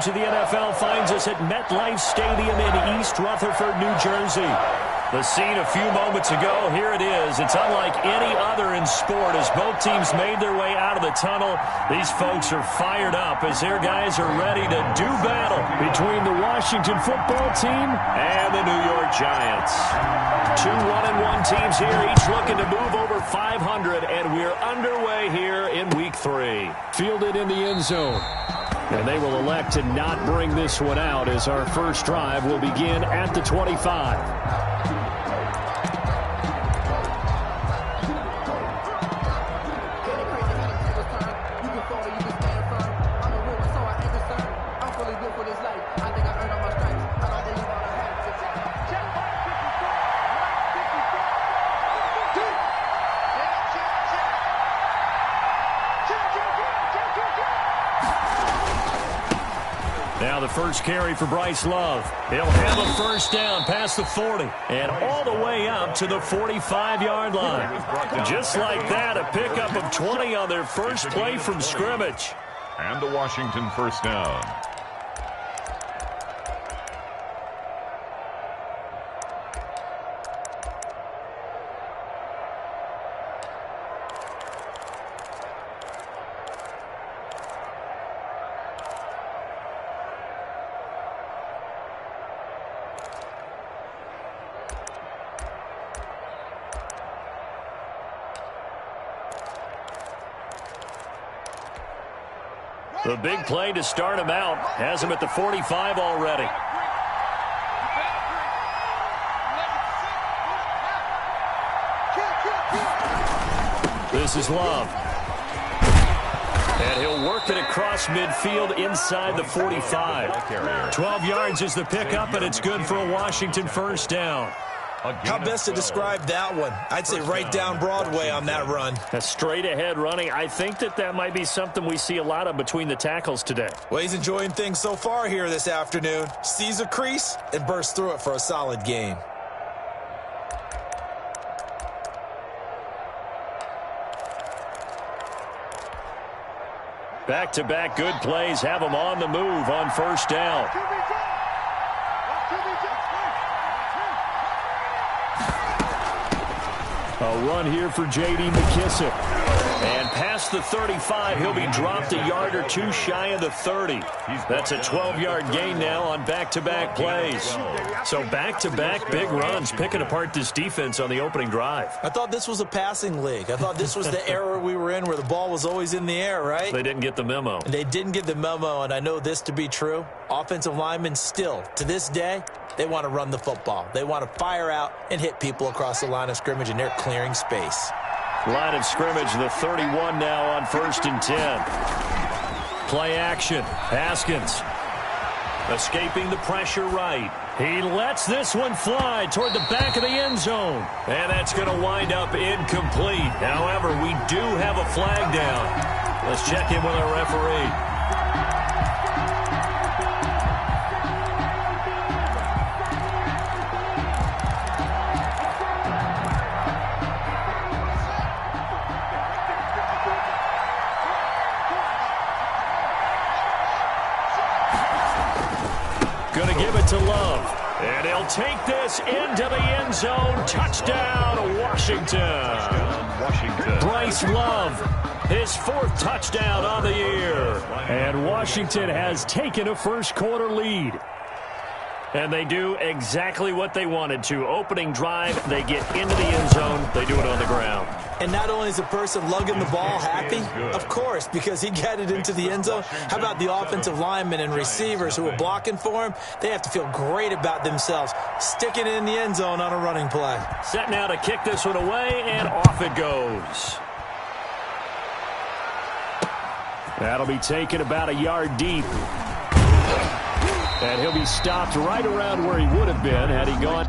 coverage of the NFL finds us at MetLife Stadium in East Rutherford, New Jersey. The scene a few moments ago, here it is. It's unlike any other in sport as both teams made their way out of the tunnel. These folks are fired up as their guys are ready to do battle between the Washington football team and the New York Giants. Two 1-1 teams here, each looking to move over 500, and we're underway here in Week 3. Fielded in the end zone. And they will elect to not bring this one out as our first drive will begin at the 25. Now the first carry for Bryce Love. He'll have a first down past the 40 and all the way up to the 45-yard line. Just like that, a pickup of 20 on their first play from scrimmage. And a Washington first down. The big play to start him out has him at the 45 already. This is Love. And he'll work it across midfield inside the 45. 12 yards is the pickup, and it's good for a Washington first down. How best to describe that one? I'd say right down Broadway on that run. A straight-ahead running. I think that might be something we see a lot of between the tackles today. Well, he's enjoying things so far here this afternoon. Sees a crease and bursts through it for a solid gain. Back-to-back good plays have him on the move on first down. A run here for J.D. McKissick. And past the 35, he'll be dropped a yard or two shy of the 30. That's a 12-yard gain now on back-to-back plays. So back-to-back big runs, picking apart this defense on the opening drive. I thought this was a passing league. I thought this was the era we were in where the ball was always in the air, right? They didn't get the memo. They didn't get the memo, and I know this to be true. Offensive linemen still, to this day, they want to run the football. They want to fire out and hit people across the line of scrimmage, and they're clearing space. Line of scrimmage, the 31 now on 1st and 10. Play action. Haskins escaping the pressure right. He lets this one fly toward the back of the end zone. And that's going to wind up incomplete. However, we do have a flag down. Let's check in with our referee. Going to give it to Love. And he'll take this into the end zone. Touchdown, Washington. Bryce Love, his 4th touchdown on the year. And Washington has taken a first-quarter lead. And they do exactly what they wanted to. Opening drive, they get into the end zone. They do it on the ground. And not only is the person lugging the ball happy, of course, because he got it into the end zone. How about the offensive linemen and receivers who are blocking for him? They have to feel great about themselves, sticking it in the end zone on a running play. Set now to kick this one away, and off it goes. That'll be taken about a yard deep. And he'll be stopped right around where he would have been had he gone.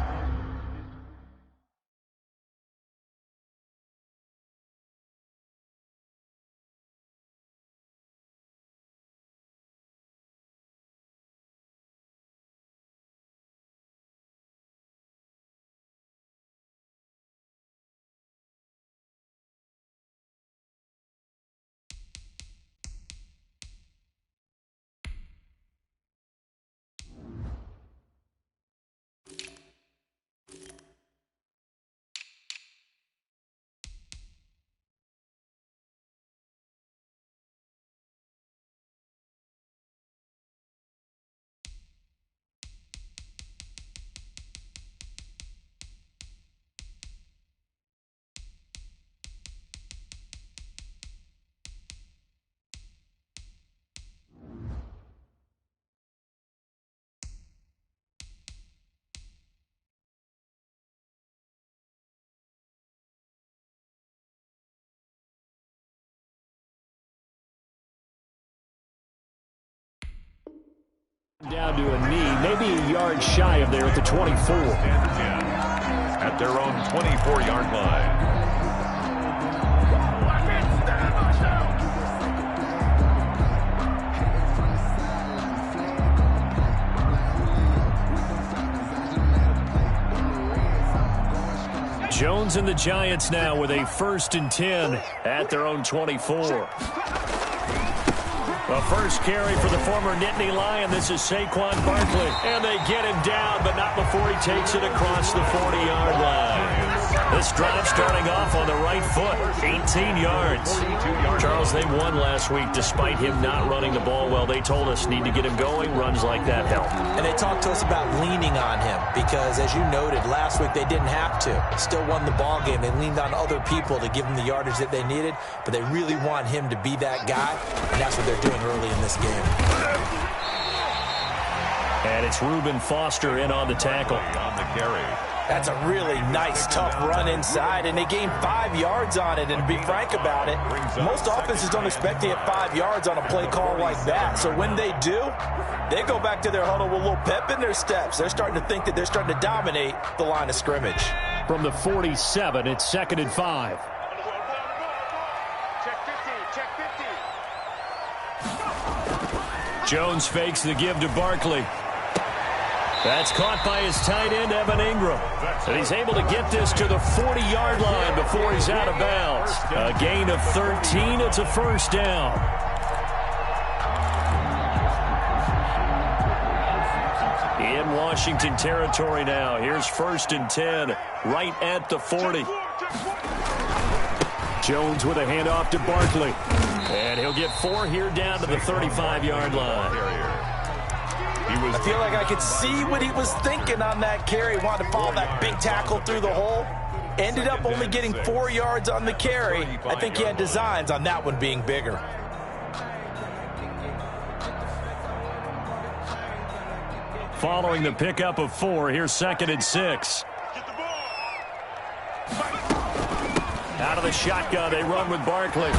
Down to a knee, maybe a yard shy of there at the 24. At their own 24-yard line. Jones and the Giants now with a 1st and 10 at their own 24. The first carry for the former Nittany Lion. This is Saquon Barkley. And they get him down, but not before he takes it across the 40-yard line. This drive starting off on the right foot, 18 yards. Charles, they won last week despite him not running the ball well. They told us need to get him going. Runs like that help. And they talked to us about leaning on him because, as you noted, last week they didn't have to. Still won the ball game. They leaned on other people to give them the yardage that they needed, but they really want him to be that guy, and that's what they're doing early in this game. And it's Reuben Foster in on the tackle. On the carry. That's a really nice, tough run inside, and they gained 5 yards on it. And to be frank about it, most offenses don't expect to get 5 yards on a play call like that. So when they do, they go back to their huddle with a little pep in their steps. They're starting to think that they're starting to dominate the line of scrimmage. From the 47, it's 2nd and 5. Jones fakes the give to Barkley. That's caught by his tight end, Evan Ingram. And he's able to get this to the 40-yard line before he's out of bounds. A gain of 13. It's a 1st down. In Washington territory now. Here's 1st and 10, right at the 40. Jones with a handoff to Barkley. And he'll get 4 here down to the 35-yard line. I feel like I could see what he was thinking on that carry. Wanted to follow that big tackle through the hole. Ended up only getting 4 yards on the carry. I think he had designs on that one being bigger. Following the pickup of 4, here's 2nd and 6. Out of the shotgun, they run with Barkley.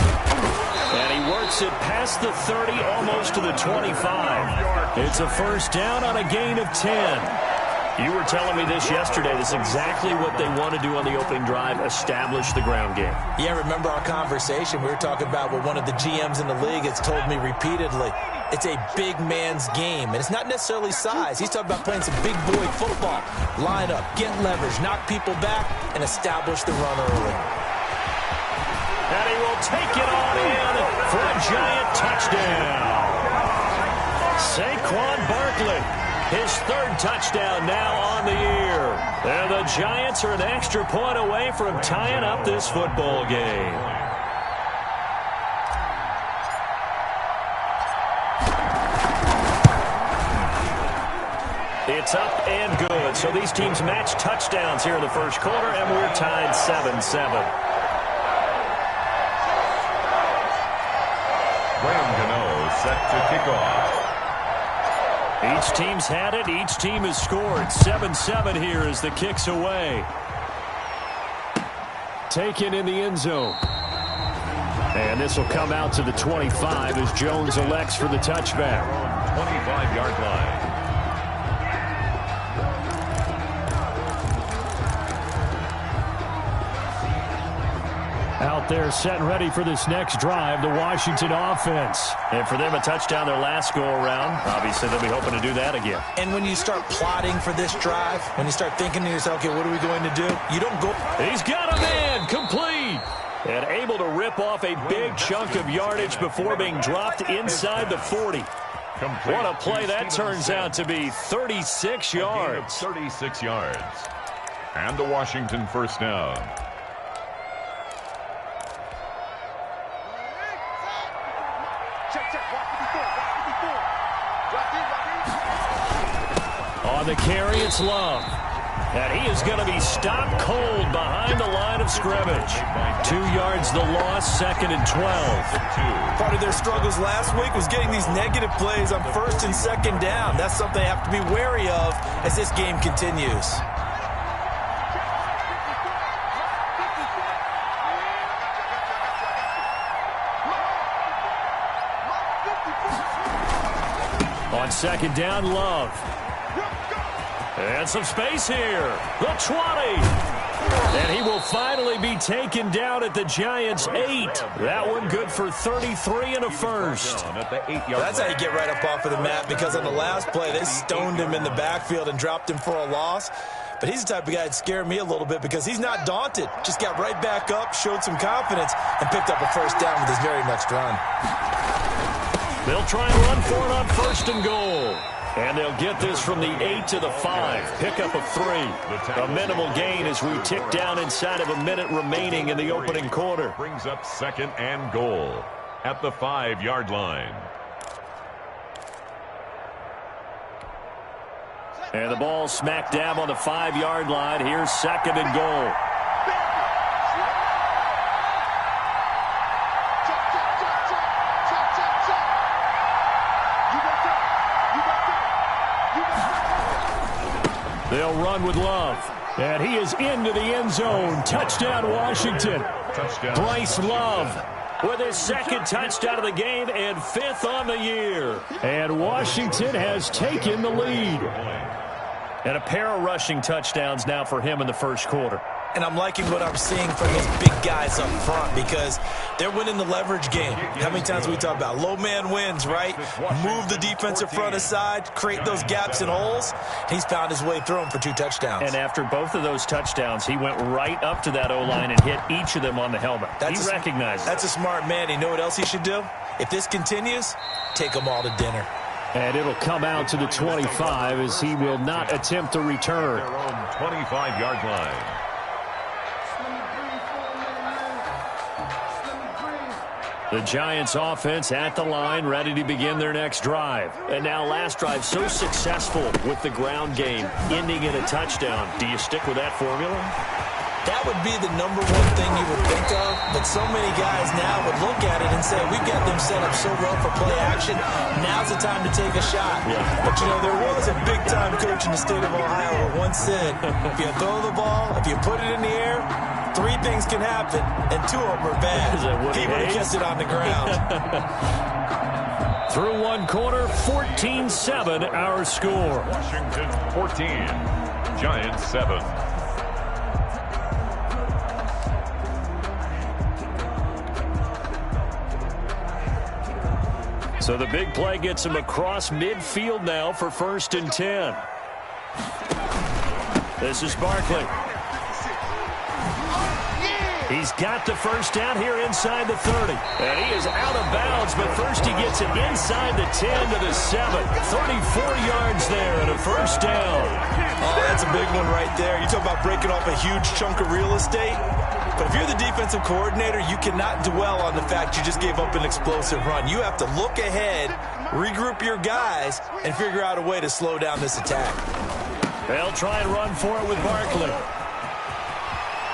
And he works it past the 30, almost to the 25. It's a 1st down on a gain of 10. You were telling me this yesterday. This is exactly what they want to do on the opening drive, establish the ground game. Yeah, remember our conversation? We were talking about what one of the GMs in the league has told me repeatedly. It's a big man's game, and it's not necessarily size. He's talking about playing some big boy football. Line up, get leverage, knock people back, and establish the run early. And he will take it on in for a Giant touchdown. Saquon Barkley, his 3rd touchdown now on the year. And the Giants are an extra point away from tying up this football game. It's up and good. So these teams match touchdowns here in the 1st quarter, and we're tied 7-7. Set to kick off. Each team's had it. Each team has scored. 7-7 here as the kick's away. Taken in the end zone. And this will come out to the 25 as Jones elects for the touchback. 25-yard line. Out there set and ready for this next drive, the Washington offense. And for them, a touchdown their last go-around. Obviously, they'll be hoping to do that again. And when you start plotting for this drive, when you start thinking to yourself, okay, what are we going to do? You don't go. He's got a man, complete. And able to rip off a big chunk of yardage before being dropped inside the 40. What a play that turns out to be, 36 yards. 36 yards. And the Washington 1st down. On the carry, it's Love. And he is going to be stopped cold behind the line of scrimmage. 2 yards the loss, 2nd and 12. Part of their struggles last week was getting these negative plays on 1st and 2nd down. That's something they have to be wary of as this game continues. second down, Love. And some space here. The 20. And he will finally be taken down at the Giants' 8. That one good for 33 and a first. That's how you get right up off of the mat, because on the last play, they stoned him in the backfield and dropped him for a loss. But he's the type of guy that scared me a little bit because he's not daunted. Just got right back up, showed some confidence, and picked up a first down with his very next run. They'll try and run for it on first and goal. And they'll get this from the 8 to the 5. Pickup of 3. A minimal gain as we tick down inside of a minute remaining in the opening quarter. Brings up second and goal at the 5-yard line. And the ball smack dab on the 5-yard line. Here's second and goal. They'll run with Love. And he is into the end zone. Touchdown, Washington. Touchdown. Bryce Love with his second touchdown of the game and 5th on the year. And Washington has taken the lead. And a pair of rushing touchdowns now for him in the first quarter. And I'm liking what I'm seeing from his big guys up front because they're winning the leverage game. How many times we talk about low man wins, right? Move the defensive front aside, create those gaps and holes. He's found his way through them for 2 touchdowns. And after both of those touchdowns, he went right up to that O-line and hit each of them on the helmet. He recognized it. That's a smart man. You know what else he should do? If this continues, take them all to dinner. And it'll come out to the 25 as he will not attempt to return. Their own 25-yard line. The Giants offense at the line, ready to begin their next drive. And now last drive so successful with the ground game, ending in a touchdown. Do you stick with that formula? That would be the #1 thing you would think of, but so many guys now would look at it and say, we've got them set up so well for play action, now's the time to take a shot. Yeah. But, you know, there was a big-time coach in the state of Ohio who once said, if you throw the ball, if you put it in the air, 3 things can happen, and 2 of them are bad. He would have kept it on the ground. Through one quarter, 14-7 our score. Washington 14, Giants 7. So the big play gets him across midfield now for 1st and 10. This is Barkley. He's got the first down here inside the 30. And he is out of bounds, but first he gets it inside the 10 to the 7. 34 yards there and a first down. Oh, that's a big one right there. You talk about breaking off a huge chunk of real estate. But if you're the defensive coordinator, you cannot dwell on the fact you just gave up an explosive run. You have to look ahead, regroup your guys, and figure out a way to slow down this attack. They'll try and run for it with Barkley.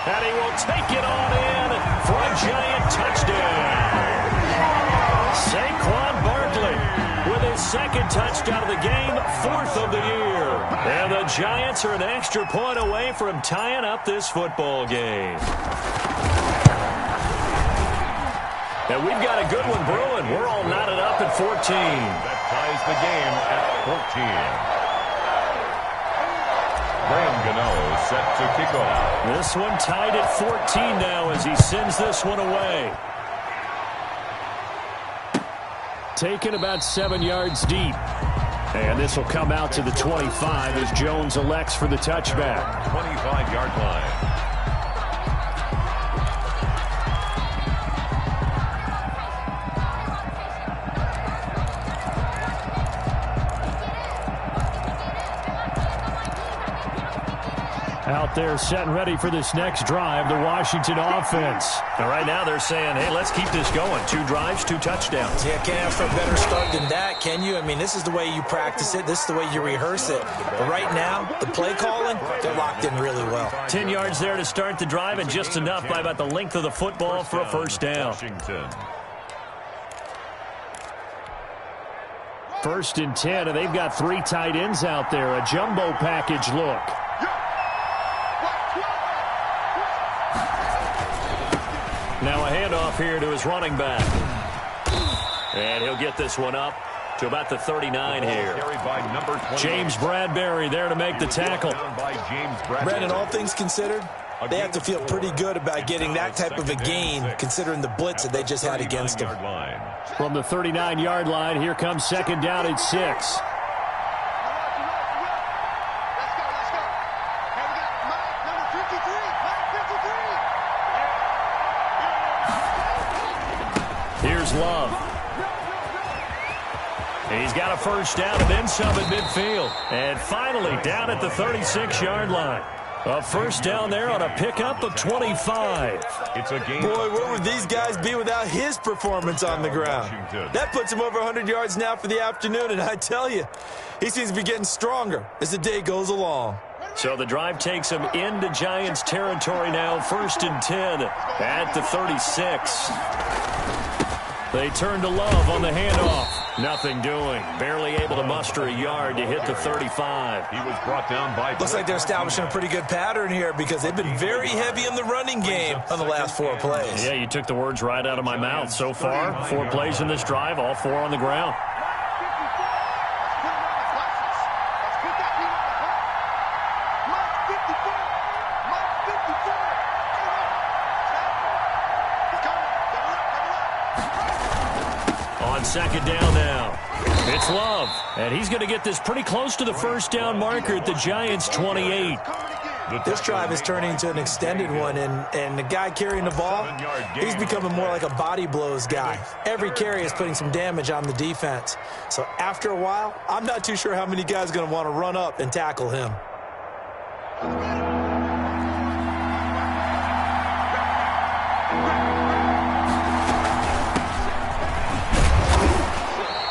And he will take it on in for a Giant touchdown. Saquon Barkley with his second touchdown of the game, 4th of the year. And the Giants are an extra point away from tying up this football game. And we've got a good one brewing. We're all knotted up at 14. That ties the game at 14. Graham Gano set to kick off. This one tied at 14 now as he sends this one away. Taken about 7 yards deep. And this will come out to the 25 as Jones elects for the touchback. 25-yard line. Out there set and ready for this next drive, the Washington offense. And right now they're saying, hey, let's keep this going. 2 drives, 2 touchdowns. Yeah, can't ask for a better start than that, can you? I mean, this is the way you practice it. This is the way you rehearse it. But right now, the play calling, they're locked in really well. 10 yards there to start the drive and just enough by about the length of the football for a first down. Washington. 1st and 10, and they've got 3 tight ends out there. A jumbo package look. Now a handoff here to his running back. And he'll get this one up to about the 39 here. James Bradbury there to make the tackle. Brandon, all things considered, they have to feel pretty good about getting that type of a gain, considering the blitz that they just had against them. From the 39-yard line, here comes second down at 6. Here's Love. He's got a first down and then some at midfield. And finally down at the 36-yard line. A first down there on a pickup of 25. It's a game. Boy, where would these guys be without his performance on the ground? That puts him over 100 yards now for the afternoon, and I tell you, he seems to be getting stronger as the day goes along. So the drive takes him into Giants territory now, 1st and 10 at the 36. They turn to Love on the handoff. Nothing doing. Barely able to muster a yard to hit the 35. He was brought down by... Looks like they're establishing a pretty good pattern here because they've been very heavy in the running game on the last 4 plays. Yeah, you took the words right out of my mouth. So far, 4 plays in this drive, all 4 on the ground. On second down now, it's Love, and he's going to get this pretty close to the first down marker at the Giants' 28. This drive is turning into an extended one, and the guy carrying the ball, he's becoming more like a body blows guy. Every carry is putting some damage on the defense. So after a while, I'm not too sure how many guys are going to want to run up and tackle him.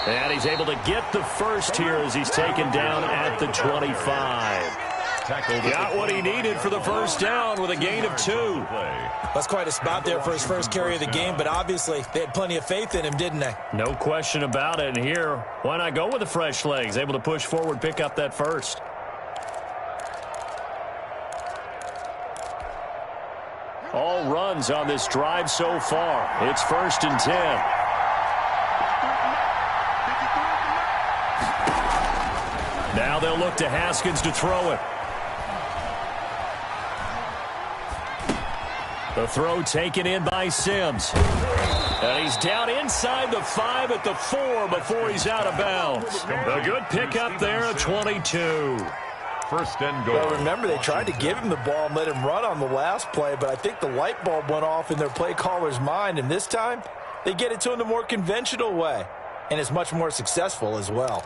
And he's able to get the first here as he's taken down at the 25. Got what he needed for the first down with a gain of 2. That's quite a spot there for his first carry of the game, but obviously they had plenty of faith in him, didn't they? No question about it. And here, why not go with the fresh legs? Able to push forward, pick up that first. All runs on this drive so far. It's 1st and 10. Now they'll look to Haskins to throw it. The throw taken in by Sims. And he's down inside the 5 at the 4 before he's out of bounds. A good pickup there at 22. 1st and goal. Well, remember, they tried to give him the ball and let him run on the last play, but I think the light bulb went off in their play caller's mind, and this time they get it to him the more conventional way, and it's much more successful as well.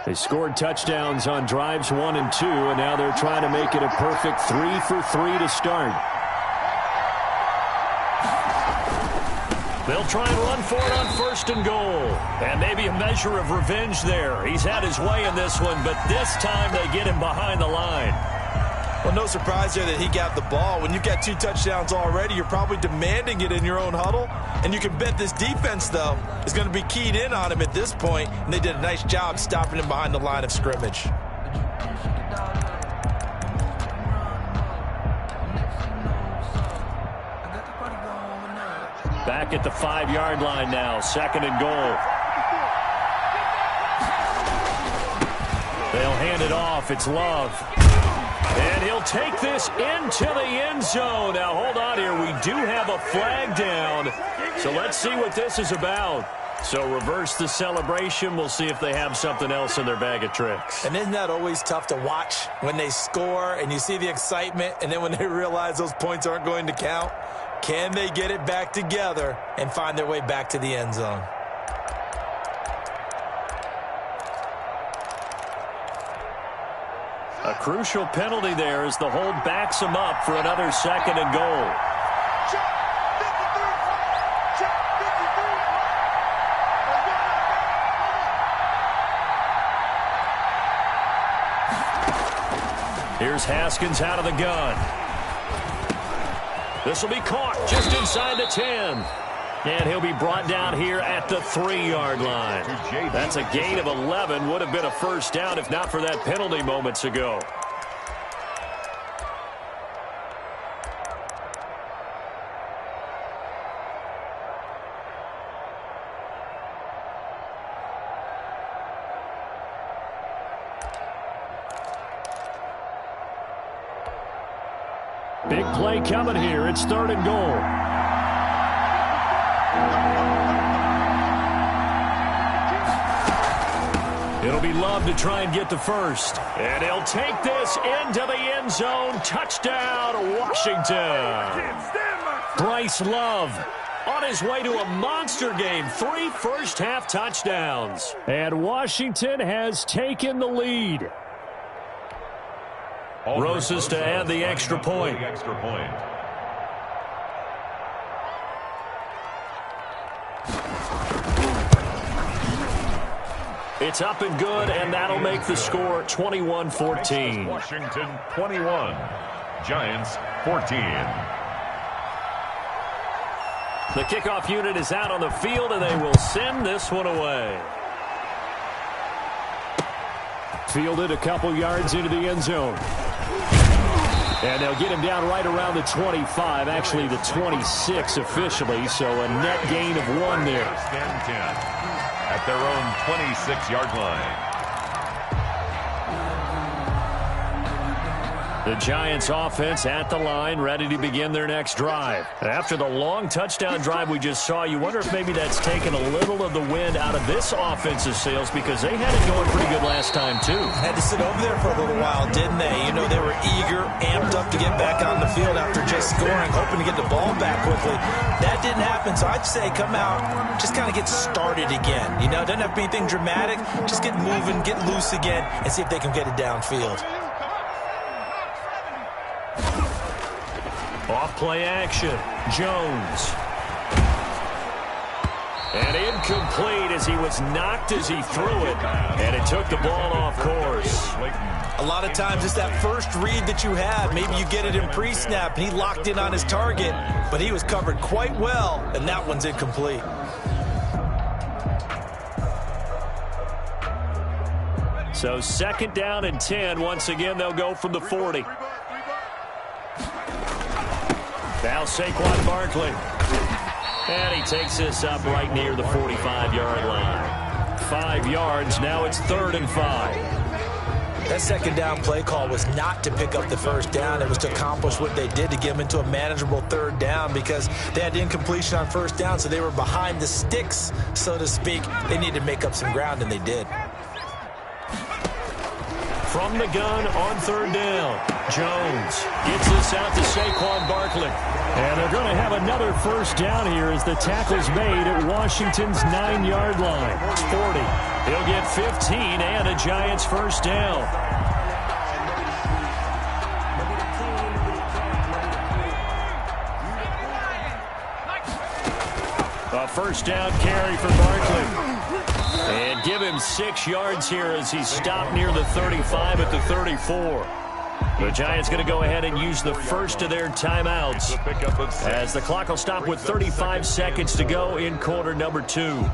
They scored touchdowns on drives 1 and 2, and now they're trying to make it a perfect 3 for 3 to start. They'll try and run for it on 1st and goal. And maybe a measure of revenge there. He's had his way in this one, but this time they get him behind the line. Well, no surprise there that he got the ball. When you've got 2 touchdowns already, you're probably demanding it in your own huddle. And you can bet this defense, though, is going to be keyed in on him at this point. And they did a nice job stopping him behind the line of scrimmage. Back at the 5-yard line now, 2nd and goal. They'll hand it off. It's Love. And he'll take this into the end zone. Now, hold on here. We do have a flag down. So let's see what this is about. So reverse the celebration. We'll see if they have something else in their bag of tricks. And isn't that always tough to watch when they score and you see the excitement, and then when they realize those points aren't going to count? Can they get it back together and find their way back to the end zone? A crucial penalty there as the hold backs him up for another 2nd and goal. Here's Haskins out of the gun. This will be caught just inside the 10. And he'll be brought down here at the 3-yard line. That's a gain of 11. Would have been a first down if not for that penalty moments ago. Big play coming here. It's 3rd and goal. It'll be Love to try and get the first. And he'll take this into the end zone. Touchdown, Washington. Bryce Love on his way to a monster game. 3 first-half touchdowns. And Washington has taken the lead. Rosas to add the extra point. It's up and good, and that'll make the score 21-14. Washington 21, Giants 14. The kickoff unit is out on the field, and they will send this one away. Fielded a couple yards into the end zone. And they'll get him down right around the 25, actually the 26 officially, so a net gain of 1 there. Stand 10 at their own 26-yard line. The Giants offense at the line, ready to begin their next drive. After the long touchdown drive we just saw, you wonder if maybe that's taken a little of the wind out of this offensive sails, because they had it going pretty good last time too. Had to sit over there for a little while, didn't they? You know, they were eager, amped up to get back on the field after just scoring, hoping to get the ball back quickly. That didn't happen, so I'd say come out, just kind of get started again. You know, it doesn't have to be anything dramatic. Just get moving, get loose again, and see if they can get it downfield. Off play action. Jones. And incomplete as he was knocked as he threw it. And it took the ball off course. A lot of times it's that first read that you have. Maybe you get it in pre-snap, and he locked in on his target, but he was covered quite well, and that one's incomplete. So 2nd down and 10. Once again, they'll go from the 40. Now Saquon Barkley. And he takes this up right near the 45-yard line. 5 yards. Now it's 3rd and 5. That 2nd down play call was not to pick up the first down. It was to accomplish what they did, to get them into a manageable 3rd down, because they had incompletion on 1st down, so they were behind the sticks, so to speak. They needed to make up some ground, and they did. From the gun on 3rd down, Jones gets this out to Saquon Barkley. And they're going to have another first down here as the tackle's made at Washington's 9-yard line. It's 40. He'll get 15 and a Giants first down. A first down carry for Barkley. And give him 6 yards here as he's stopped near the 35 at the 34. The Giants going to go ahead and use the first of their timeouts as the clock will stop with 35 seconds to go in quarter number 2.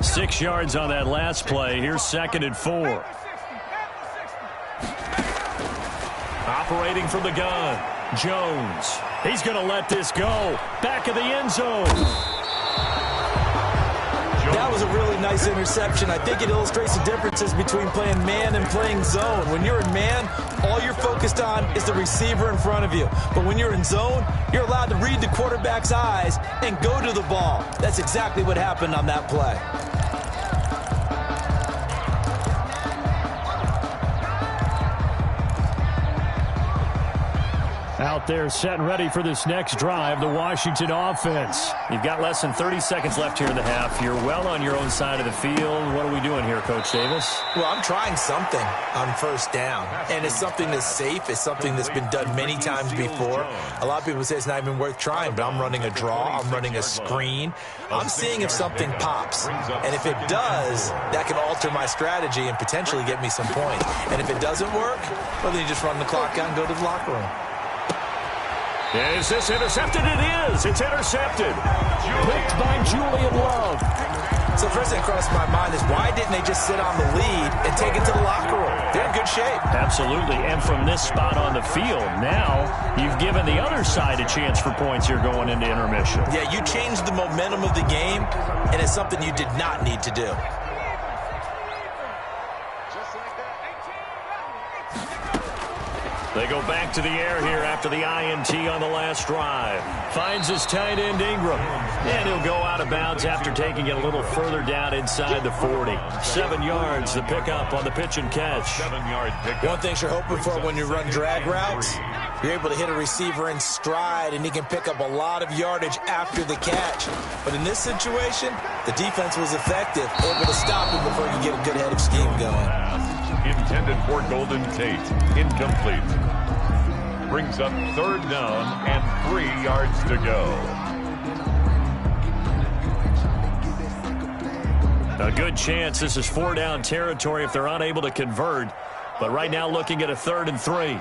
Six yards on that last play. Here's 2nd and 4. Operating from the gun, Jones. He's going to let this go. Back of the end zone. That was a really nice interception. I think it illustrates the differences between playing man and playing zone. When you're in man, all you're focused on is the receiver in front of you. But when you're in zone, you're allowed to read the quarterback's eyes and go to the ball. That's exactly what happened on that play. Out there set and ready for this next drive, the Washington offense. You've got less than 30 seconds left here in the half. You're well on your own side of the field. What are we doing here, Coach Davis? Well, I'm trying something on 1st down, and it's something that's safe. It's something that's been done many times before. A lot of people say it's not even worth trying, but I'm running a draw. I'm running a screen. I'm seeing if something pops, and if it does, that can alter my strategy and potentially get me some points. And if it doesn't work, well, then you just run the clock out and go to the locker room. Is this intercepted? It is. It's intercepted. Picked by Julian Love. So first thing that crossed my mind is, why didn't they just sit on the lead and take it to the locker room? They're in good shape. Absolutely. And from this spot on the field, now you've given the other side a chance for points here going into intermission. Yeah, you changed the momentum of the game, and it's something you did not need to do. They go back to the air here after the INT on the last drive. Finds his tight end, Ingram. And he'll go out of bounds after taking it a little further down inside the 40. 7 yards, the pickup on the pitch and catch. 7-yard pickup. One thing you're hoping for when you run drag routes, you're able to hit a receiver in stride, and he can pick up a lot of yardage after the catch. But in this situation, the defense was effective, able to stop him before you get a good head of steam going. Intended for Golden Tate. Incomplete. Brings up 3rd down and 3 yards to go. A good chance this is 4-down territory if they're unable to convert. But right now looking at a 3rd and 3.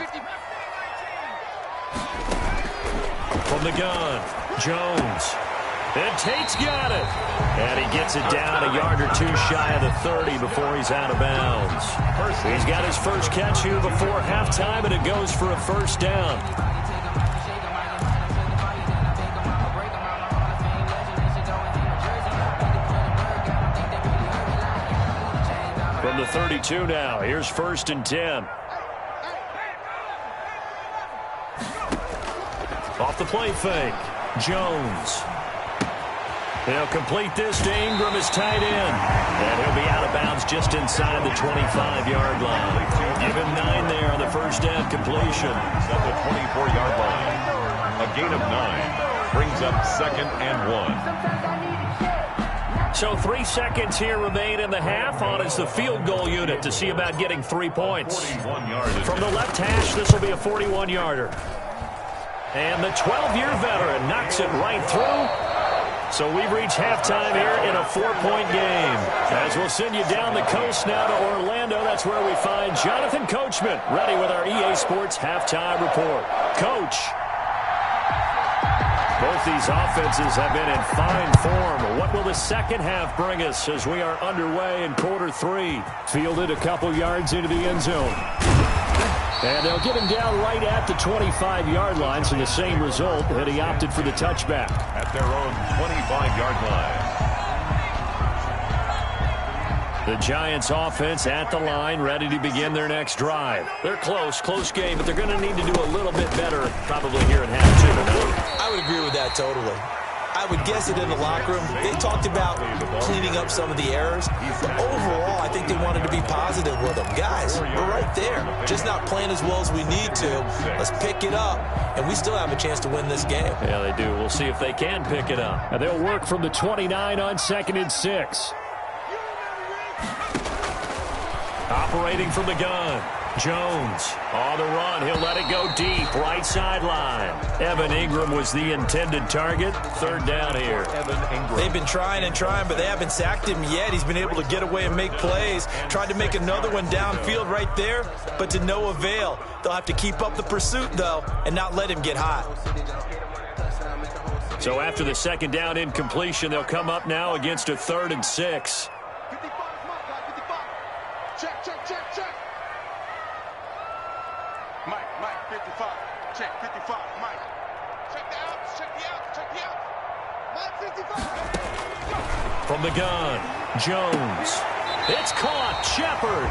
From the gun, Jones. And Tate's got it. And he gets it down a yard or 2 shy of the 30 before he's out of bounds. He's got his first catch here before halftime, and it goes for a 1st down. From the 32 now, here's 1st and 10. Off the play fake, Jones. He'll complete this to Ingram, his tight end. And he'll be out of bounds just inside the 25-yard line. Give him 9 there on the 1st down completion. At the 24-yard line. A gain of 9 brings up 2nd and 1. So 3 seconds here remain in the half. On is the field goal unit to see about getting 3 points. 41 yards. From the left hash, this will be a 41-yarder. And the 12-year veteran knocks it right through. So we've reached halftime here in a 4-point game. As we'll send you down the coast now to Orlando, that's where we find Jonathan Coachman ready with our EA Sports halftime report. Coach. Both these offenses have been in fine form. What will the second half bring us as we are underway in quarter 3? Fielded a couple yards into the end zone. And they'll get him down right at the 25-yard line, so the same result, that he opted for the touchback. At their own 25-yard line. The Giants offense at the line, ready to begin their next drive. They're close game, but they're going to need to do a little bit better probably here in half 2 tonight. I would agree with that totally. I would guess it in the locker room. They talked about cleaning up some of the errors. But overall, I think they wanted to be positive with them. Guys, we're right there. Just not playing as well as we need to. Let's pick it up, and we still have a chance to win this game. Yeah, they do. We'll see if they can pick it up. And they'll work from the 29 on 2nd and 6. Operating from the gun. Jones on the run. He'll let it go deep. Right sideline. Evan Ingram was the intended target. 3rd down here. Evan Ingram. They've been trying and trying, but they haven't sacked him yet. He's been able to get away and make plays. Tried to make another one downfield right there, but to no avail. They'll have to keep up the pursuit, though, and not let him get hot. So after the 2nd down incompletion, they'll come up now against a 3rd and 6. Check. Mike, 55. Check, 55. Mike. Check the out. Mike, 55. From the gun, Jones. It's caught. Shepard.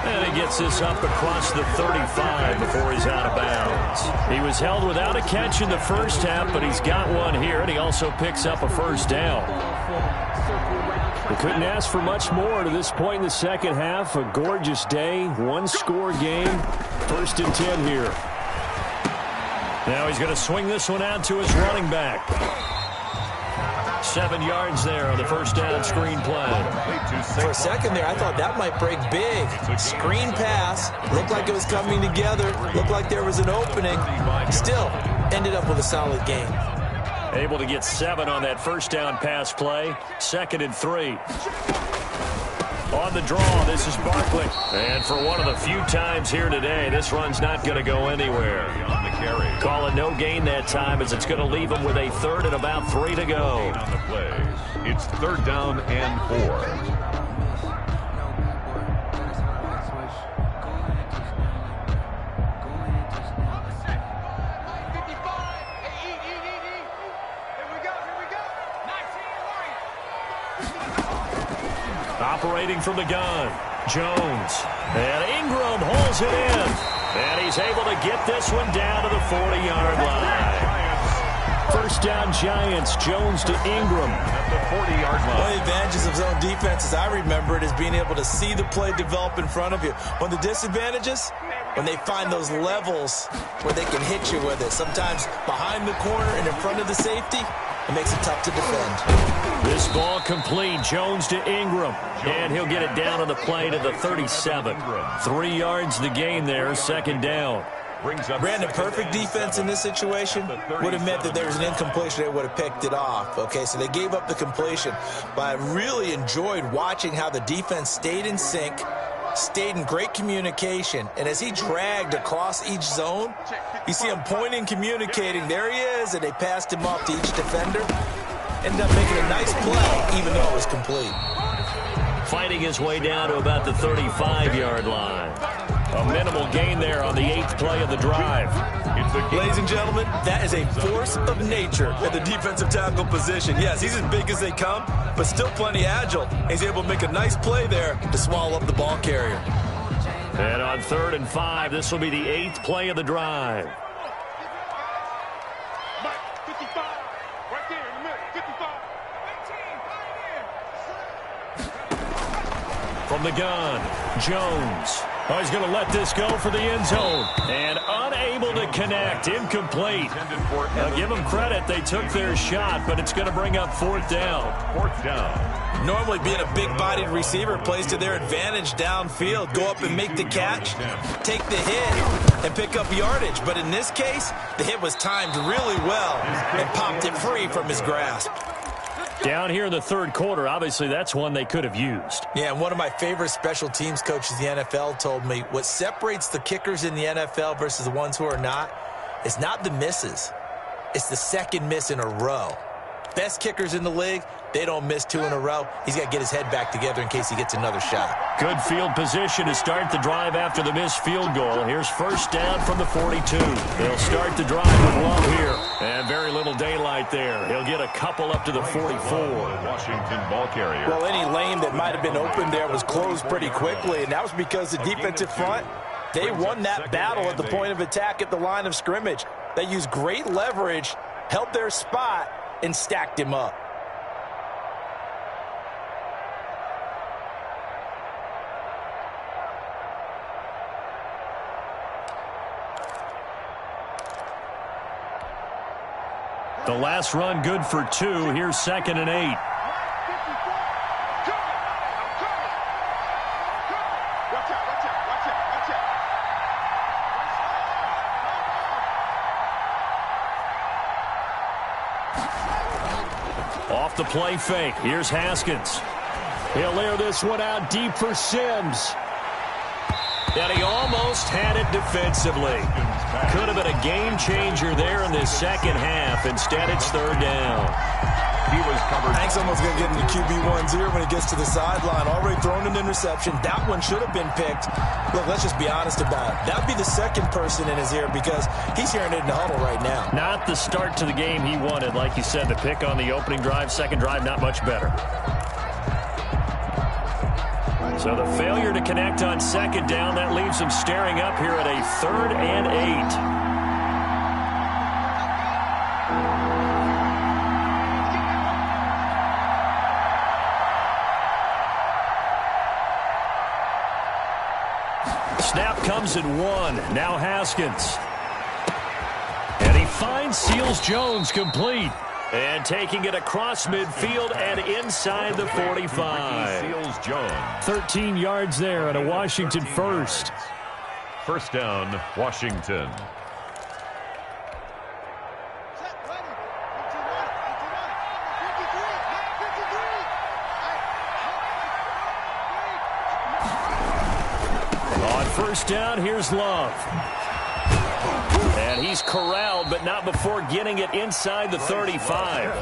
And he gets this up across the 35 before he's out of bounds. He was held without a catch in the first half, but he's got one here, and he also picks up a 1st down. We couldn't ask for much more to this point in the second half. A gorgeous day, 1-score game. 1st and 10 here. Now he's going to swing this one out to his running back. 7 yards there on the 1st down screen play. For a second there, I thought that might break big. Screen pass. Looked like it was coming together. Looked like there was an opening. Still, ended up with a solid game. Able to get 7 on that 1st down pass play. 2nd and 3. On the draw, this is Barkley. And for one of the few times here today, this run's not going to go anywhere. On the carry. Call it no gain that time, as it's going to leave him with a 3rd and about 3 to go. On the play. It's 3rd down and 4. Operating from the gun, Jones. And Ingram holds it in. And he's able to get this one down to the 40-yard line. First down, Giants. Jones to Ingram At the 40-yard line. One of the advantages of zone defense, as I remember it, is being able to see the play develop in front of you. One of the disadvantages, when they find those levels where they can hit you with it. Sometimes behind the corner and in front of the safety, it makes it tough to defend. This ball complete. Jones to Ingram. And he'll get it down on the play to the 37. 3 yards the gain there, second down. Brandon, perfect defense in this situation would have meant that there was an incompletion. They would have picked it off. Okay, so they gave up the completion. But I really enjoyed watching how the defense stayed in sync, stayed in great communication. And as he dragged across each zone, you see him pointing, communicating. There he is, and they passed him off to each defender. Ended up making a nice play, even though it was complete. Fighting his way down to about the 35-yard line. A minimal gain there on the 8th play of the drive. Ladies and gentlemen, that is a force of nature at the defensive tackle position. Yes, he's as big as they come, but still plenty agile. He's able to make a nice play there to swallow up the ball carrier. And on 3rd and 5, this will be the 8th play of the drive. Mike, 55. Right there in the middle. 55. From the gun, Jones. Oh, he's going to let this go for the end zone. And unable to connect. Incomplete. Now, give them credit. They took their shot, but it's going to bring up 4th down. 4th down. Normally, being a big-bodied receiver plays to their advantage downfield. Go up and make the catch, take the hit, and pick up yardage. But in this case, the hit was timed really well and popped it free from his grasp. Down here in the 3rd quarter, obviously that's one they could have used. Yeah, and one of my favorite special teams coaches in the NFL told me what separates the kickers in the NFL versus the ones who are not is not the misses. It's the second miss in a row. Best kickers in the league, they don't miss 2 in a row. He's got to get his head back together in case he gets another shot. Good field position to start the drive after the missed field goal. Here's first down from the 42. They'll start the drive with Love here. And very little daylight there. He'll get a couple up to the 44. Washington ball carrier. Well, any lane that might have been open there was closed pretty quickly, and that was because the defensive front, they won that battle at the point of attack at the line of scrimmage. They used great leverage, held their spot, and stacked him up. The last run good for 2. Here's 2nd and 8. Off the play fake. Here's Haskins. He'll air this one out deep for Sims. And he almost had it defensively. Could have been a game changer there in this second half. Instead, it's 3rd down. He was covered. Hank's almost going to get into QB1-0 when he gets to the sideline. Already thrown an interception. That one should have been picked. Look, let's just be honest about it. That would be the second person in his ear because he's hearing it in the huddle right now. Not the start to the game he wanted. Like you said, the pick on the opening drive, second drive, not much better. So the failure to connect on 2nd down, that leaves him staring up here at a 3rd and 8. Snap comes at 1. Now Haskins. And he finds Seals Jones complete. And taking it across midfield and inside the 45. Seals Jones. 13 yards there and a Washington first. First down, Washington. On first down, here's Love. And he's corralled, but not before getting it inside the 35.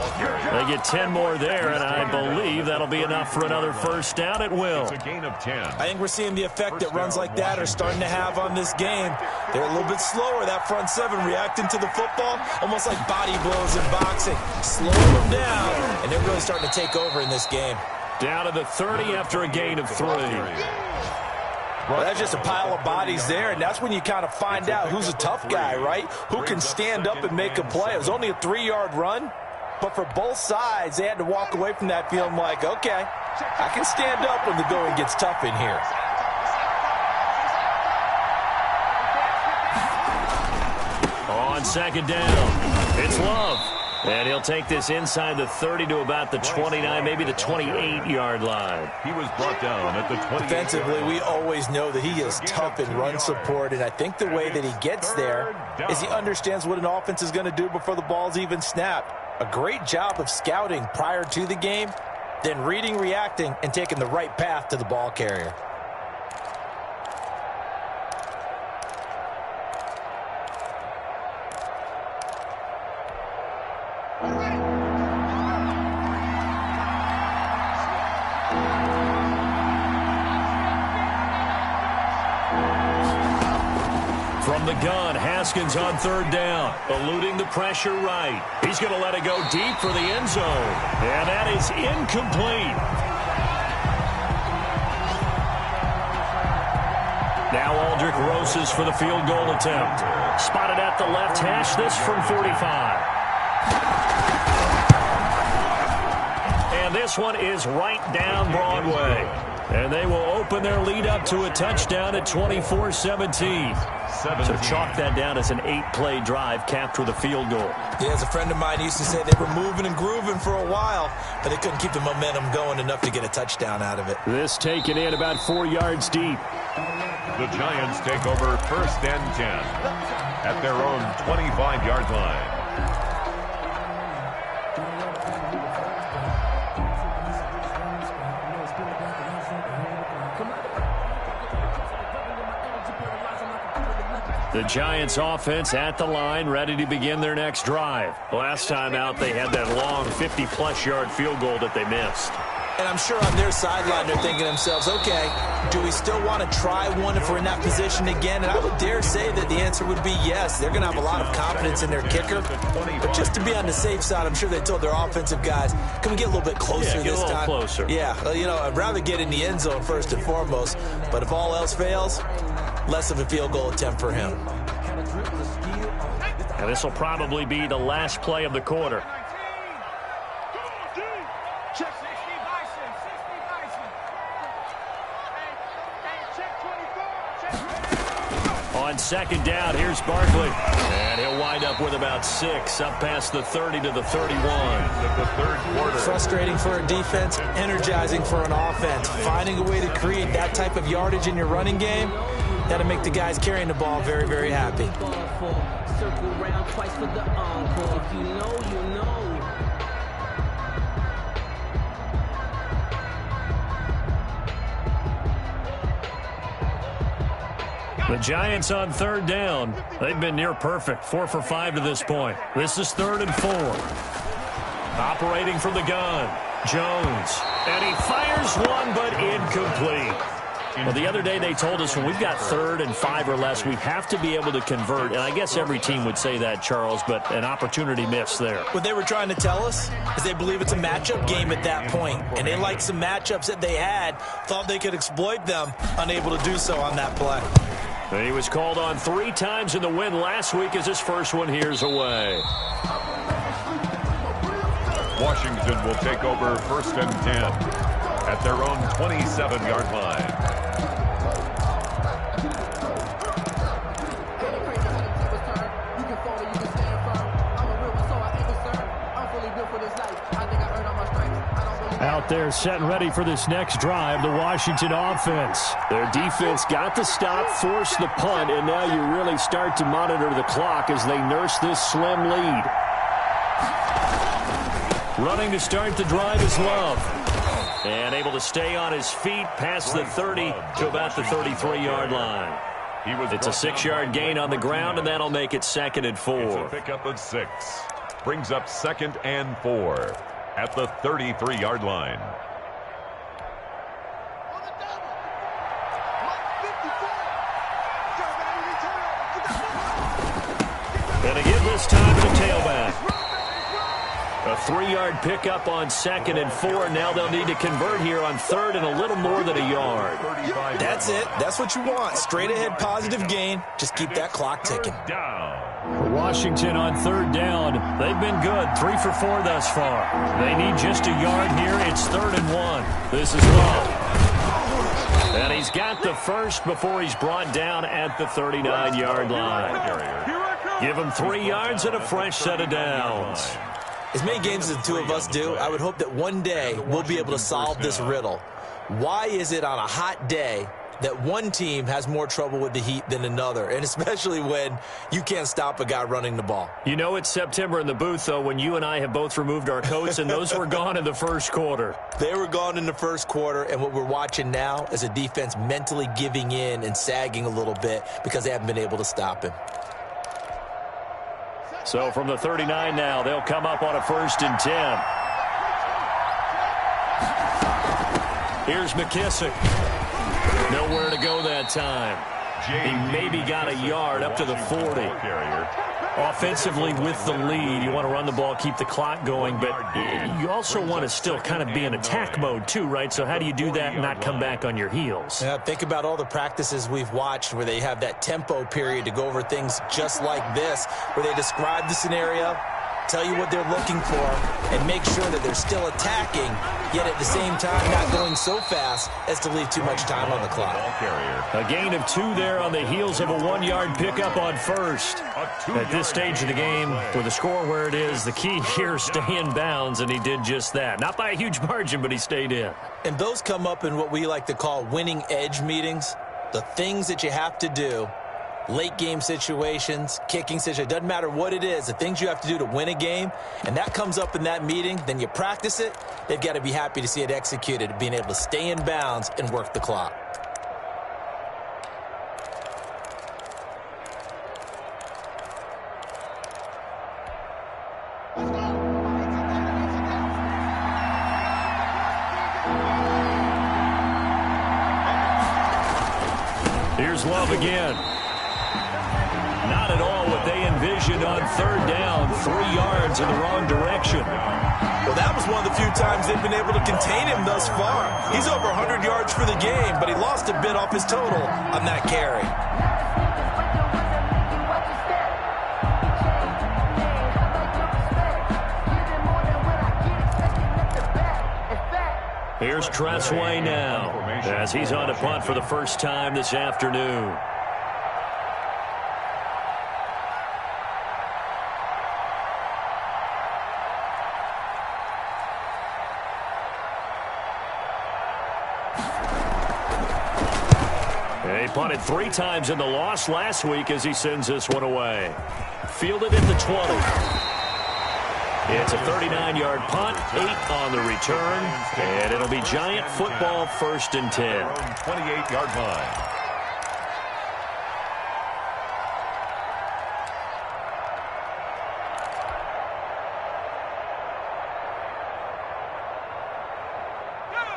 They get 10 more there, and I believe that'll be enough for another first down. It will. It's a gain of 10. I think we're seeing the effect that runs like that are starting to have on this game. They're a little bit slower, that front 7, reacting to the football, almost like body blows in boxing. Slowing them down, and they're really starting to take over in this game. Down to the 30 after a gain of 3. Well, that's just a pile of bodies there, and that's when you kind of find out who's a tough guy, right? Who can stand up and make a play. It was only a 3-yard run, but for both sides, they had to walk away from that feeling like, okay, I can stand up when the going gets tough in here. On second down, it's Love. And he'll take this inside the 30 to about the 29, maybe the 28-yard line. He was brought down at the 20. Defensively, we always know that he is tough in run support, and I think the way that he gets there is he understands what an offense is going to do before the ball's even snapped. A great job of scouting prior to the game, then reading, reacting, and taking the right path to the ball carrier. From the gun, Haskins on third down, eluding the pressure right. He's going to let it go deep for the end zone, and that is incomplete. Now Aldrich Roses for the field goal attempt. Spotted at the left hash, this from 45. And this one is right down Broadway. And they will open their lead up to a touchdown at 24-17. So chalk that down as an 8-play drive capped with a field goal. Yeah, as a friend of mine used to say, they were moving and grooving for a while, but they couldn't keep the momentum going enough to get a touchdown out of it. This taken in about 4 yards deep. The Giants take over 1st and 10 at their own 25-yard line. The Giants offense at the line, ready to begin their next drive. Last time out, they had that long 50-plus yard field goal that they missed. And I'm sure on their sideline, they're thinking to themselves, okay, do we still want to try one if we're in that position again? And I would dare say that the answer would be yes. They're going to have a lot of confidence in their kicker. But just to be on the safe side, I'm sure they told their offensive guys, can we get a little bit closer this time? Closer. Yeah, well, you know, I'd rather get in the end zone first and foremost. But if all else fails, less of a field goal attempt for him. And this will probably be the last play of the quarter. On second down, here's Barkley. And he'll wind up with about 6, up past the 30 to the 31. The third quarter. Frustrating for a defense, energizing for an offense. Finding a way to create that type of yardage in your running game, that'll make the guys carrying the ball very, very happy. Circle around twice for the encore. If you know, you know. The Giants on third down. They've been near perfect, 4 for 5 to this point. This is 3rd and 4. Operating from the gun, Jones. And he fires one, but incomplete. Well, the other day they told us when we've got 3rd and 5 or less, we have to be able to convert. And I guess every team would say that, Charles, but an opportunity missed there. What they were trying to tell us is they believe it's a matchup game at that point. And they liked some matchups that they had, thought they could exploit them, unable to do so on that play. And he was called on 3 times in the win last week as his first one here's away. Washington will take over 1st and 10 at their own 27-yard line. Out there set and ready for this next drive, the Washington offense. Their defense got the stop, forced the punt, and now you really start to monitor the clock as they nurse this slim lead. Running to start the drive is Love. And able to stay on his feet past the 30 to about the 33-yard line. It's a 6-yard gain on the ground, and that'll make it 2nd and 4. It's a pickup of 6. Brings up 2nd and 4 at the 33-yard line. And again this time to the tailback. A 3-yard pickup on 2nd and 4. Now they'll need to convert here on 3rd and a little more than a yard. That's it. That's what you want. Straight ahead positive gain. Just keep that clock ticking. Washington on 3rd down. They've been good. 3 for 4 thus far. They need just a yard here. It's 3rd and 1. This is Love. And he's got the first before he's brought down at the 39-yard line. Give him 3 yards and a fresh set of downs. As many games as the two of us do, I would hope that one day we'll be able to solve this riddle. Why is it on a hot day that one team has more trouble with the heat than another, and especially when you can't stop a guy running the ball? You know it's September in the booth, though, when you and I have both removed our coats, and those were gone in the first quarter. They were gone in the first quarter, and what we're watching now is a defense mentally giving in and sagging a little bit because they haven't been able to stop him. So from the 39 now, they'll come up on a 1st and 10. Here's McKissick. Nowhere to go that time. He maybe got a yard up to the 40. Offensively with the lead, you want to run the ball, keep the clock going, but you also want to still kind of be in attack mode too, right? So how do you do that and not come back on your heels? Yeah, think about all the practices we've watched where they have that tempo period to go over things just like this, where they describe the scenario, tell you what they're looking for, and make sure that they're still attacking, yet at the same time not going so fast as to leave too much time on the clock. A gain of 2 there on the heels of a 1-yard pickup on 1st. At this stage of the game, with the score where it is, the key here is stay in bounds, and he did just that. Not by a huge margin, but he stayed in. And those come up in what we like to call winning edge meetings, the things that you have to do. Late game situations, kicking situations, doesn't matter what it is, the things you have to do to win a game, and that comes up in that meeting, then you practice it, they've got to be happy to see it executed, being able to stay in bounds and work the clock. Here's Love again. Not at all what they envisioned on 3rd down. 3 yards in the wrong direction. Well, that was one of the few times they've been able to contain him thus far. He's over 100 yards for the game, but he lost a bit off his total on that carry. Here's Tressway now, as he's on a punt for the first time this afternoon. He punted 3 times in the loss last week as he sends this one away. Fielded at the 20. It's a 39-yard punt, 8 on the return, and it'll be Giant football 1st and 10. 28-yard line.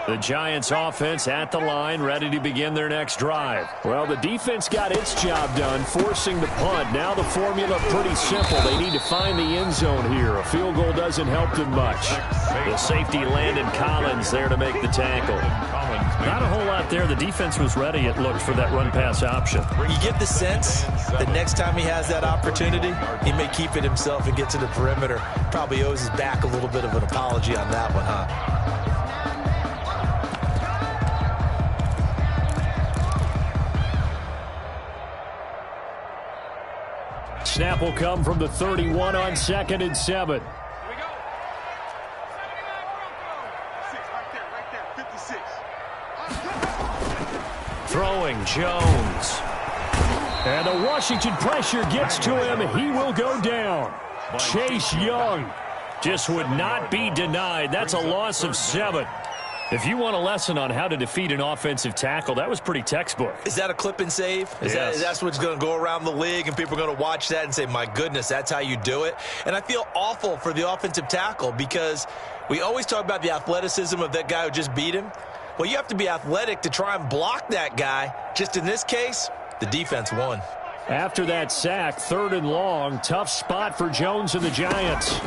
The Giants offense at the line, ready to begin their next drive. Well, the defense got its job done, forcing the punt. Now the formula pretty simple. They need to find the end zone here. A field goal doesn't help them much. The safety Landon Collins there to make the tackle. Not a whole lot there. The defense was ready, it looked, for that run-pass option. You get the sense that next time he has that opportunity, he may keep it himself and get to the perimeter. Probably owes his back a little bit of an apology on that one, huh? Snap will come from the 31 on 2nd and 7. Throwing Jones. And the Washington pressure gets to him. He will go down. Chase Young just would not be denied. That's a loss of 7. If you want a lesson on how to defeat an offensive tackle, that was pretty textbook. Is that a clip and save? Yes. That's what's going to go around the league, and people are going to watch that and say, my goodness, that's how you do it? And I feel awful for the offensive tackle because we always talk about the athleticism of that guy who just beat him. Well, you have to be athletic to try and block that guy. Just in this case, the defense won. After that sack, 3rd and long, tough spot for Jones and the Giants.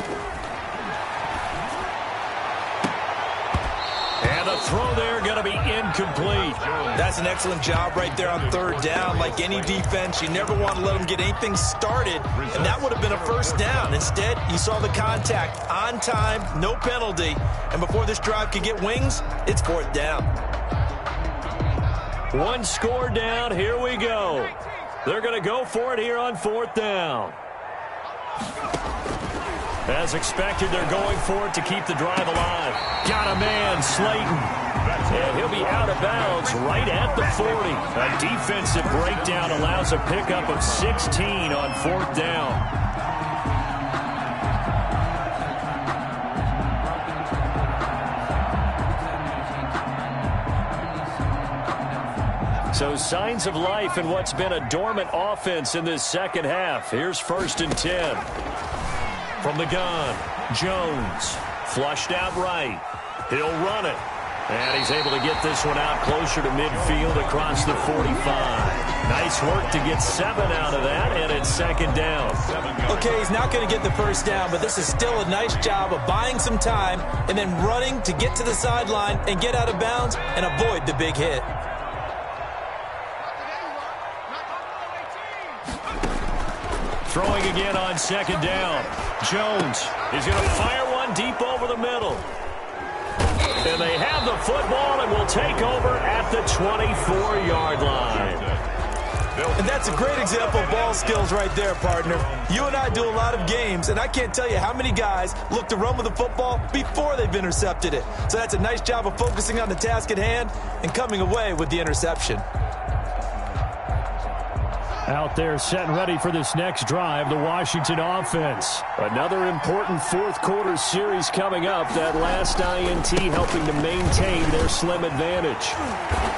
throw there going to be incomplete. That's an excellent job right there on third down. Like any defense, you never want to let them get anything started, and that would have been a first down. Instead, you saw the contact on time, no penalty, and before this drive could get wings, it's fourth down. One score down. Here we go. They're going to go for it here on fourth down. As expected, they're going for it to keep the drive alive. Got a man, Slayton. And he'll be out of bounds right at the 40. A defensive breakdown allows a pickup of 16 on fourth down. So signs of life in what's been a dormant offense in this second half. Here's first and 10. From the gun, Jones. Flushed out right. He'll run it. And he's able to get this one out closer to midfield across the 45. Nice work to get 7 out of that, and it's second down. Okay, he's not going to get the first down, but this is still a nice job of buying some time and then running to get to the sideline and get out of bounds and avoid the big hit. Throwing again on second down. Jones is going to fire one deep over the middle. And they have the football and will take over at the 24-yard line. And that's a great example of ball skills right there, partner. You and I do a lot of games, and I can't tell you how many guys look to run with the football before they've intercepted it. So that's a nice job of focusing on the task at hand and coming away with the interception. Out there set and ready for this next drive, the Washington offense. Another important fourth quarter series coming up. That last INT helping to maintain their slim advantage.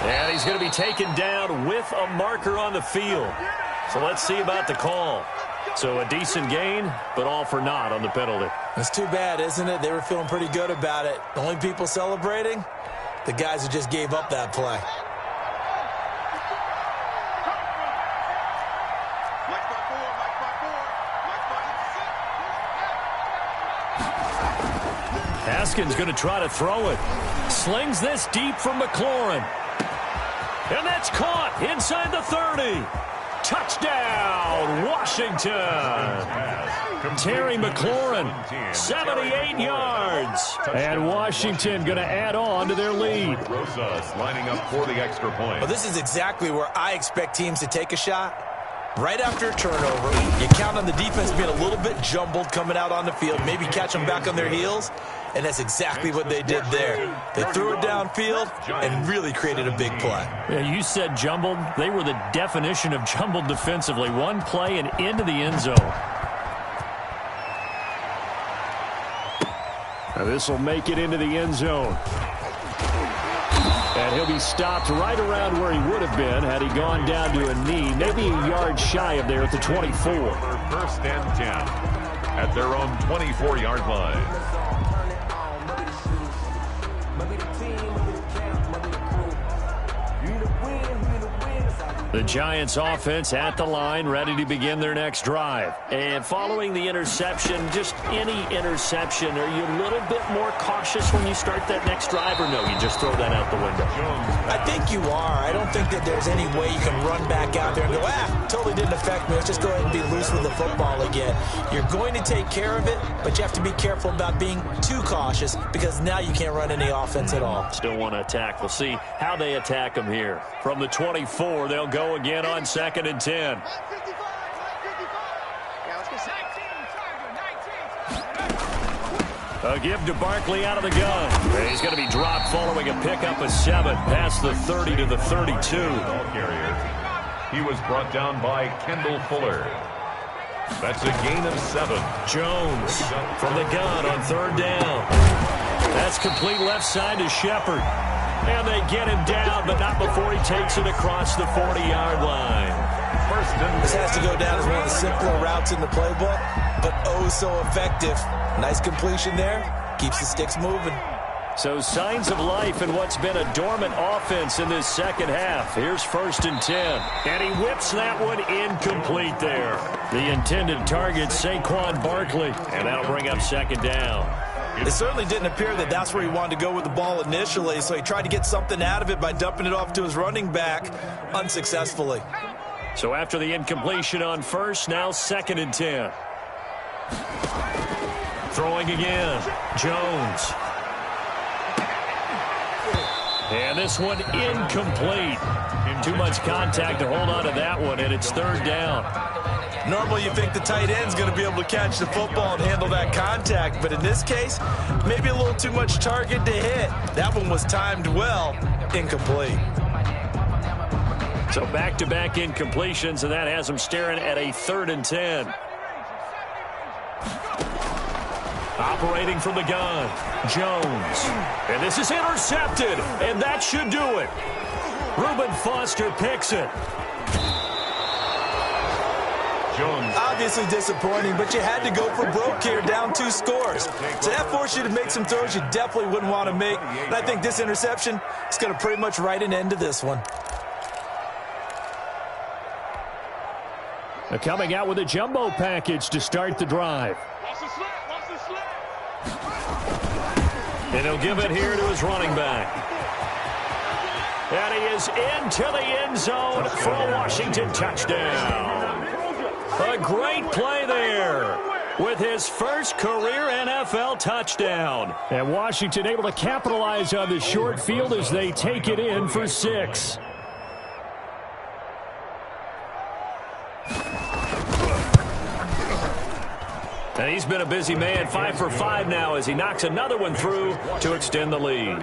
And he's going to be taken down with a marker on the field. So let's see about the call. So a decent gain, but all for naught on the penalty. It's too bad, isn't it? They were feeling pretty good about it. The only people celebrating, the guys who just gave up that play. Haskins going to try to throw it. Slings this deep from McLaurin. And that's caught inside the 30. Touchdown, Washington. Terry McLaurin, 78 yards. And Washington going to add on to their lead. Rosas lining up for the extra point. Well, this is exactly where I expect teams to take a shot. Right after a turnover, you count on the defense being a little bit jumbled coming out on the field, maybe catch them back on their heels, and that's exactly what they did there. They threw it downfield and really created a big play. Yeah, you said jumbled. They were the definition of jumbled defensively. One play and into the end zone. Now this will make it into the end zone. And he'll be stopped right around where he would have been had he gone down to a knee, maybe a yard shy of there at the 24. First and 10 at their own 24-yard line. The Giants offense at the line, ready to begin their next drive. And following the interception, just any interception, are you a little bit more cautious when you start that next drive, or no, you just throw that out the window? I think you are. I don't think that there's any way you can run back out there and go, totally didn't affect me. Let's just go ahead and be loose with the football again. You're going to take care of it, but you have to be careful about being too cautious because now you can't run any offense at all. Still want to attack. We'll see how they attack them here. From the 24, they'll go again on second and 10. A give to Barkley out of the gun. And he's going to be dropped following a pickup of 7 past the 30 to the 32. Ball carrier. He was brought down by Kendall Fuller. That's a gain of 7. Jones from the gun on third down. That's complete left side to Shepard. And they get him down, but not before he takes it across the 40-yard line. This has to go down as one of the simpler routes in the playbook, but oh so effective. Nice completion there. Keeps the sticks moving. So signs of life in what's been a dormant offense in this second half. Here's first and 10. And he whips that one incomplete there. The intended target, Saquon Barkley. And that'll bring up second down. It certainly didn't appear that that's where he wanted to go with the ball initially, so he tried to get something out of it by dumping it off to his running back unsuccessfully. So after the incompletion on first, now 2nd and 10. Throwing again, Jones. And this one incomplete. Too much contact to hold on to that one, and it's 3rd down. Normally you think the tight end's going to be able to catch the football and handle that contact, but in this case, maybe a little too much target to hit. That one was timed well, incomplete. So back-to-back incompletions, and that has him staring at a 3rd and 10. Operating from the gun, Jones. And this is intercepted, and that should do it. Reuben Foster picks it. Jones. Obviously disappointing, but you had to go for broke here, down 2 scores. So that forced you to make some throws you definitely wouldn't want to make. And I think this interception is going to pretty much write an end to this one. They're coming out with a jumbo package to start the drive. And he'll give it here to his running back. And he is into the end zone for a Washington touchdown. A great play there with his first career NFL touchdown. And Washington able to capitalize on the short field as they take it in for 6. And he's been a busy man, 5 for 5 now as he knocks another one through to extend the lead.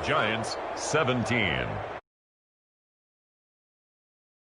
Giants 17.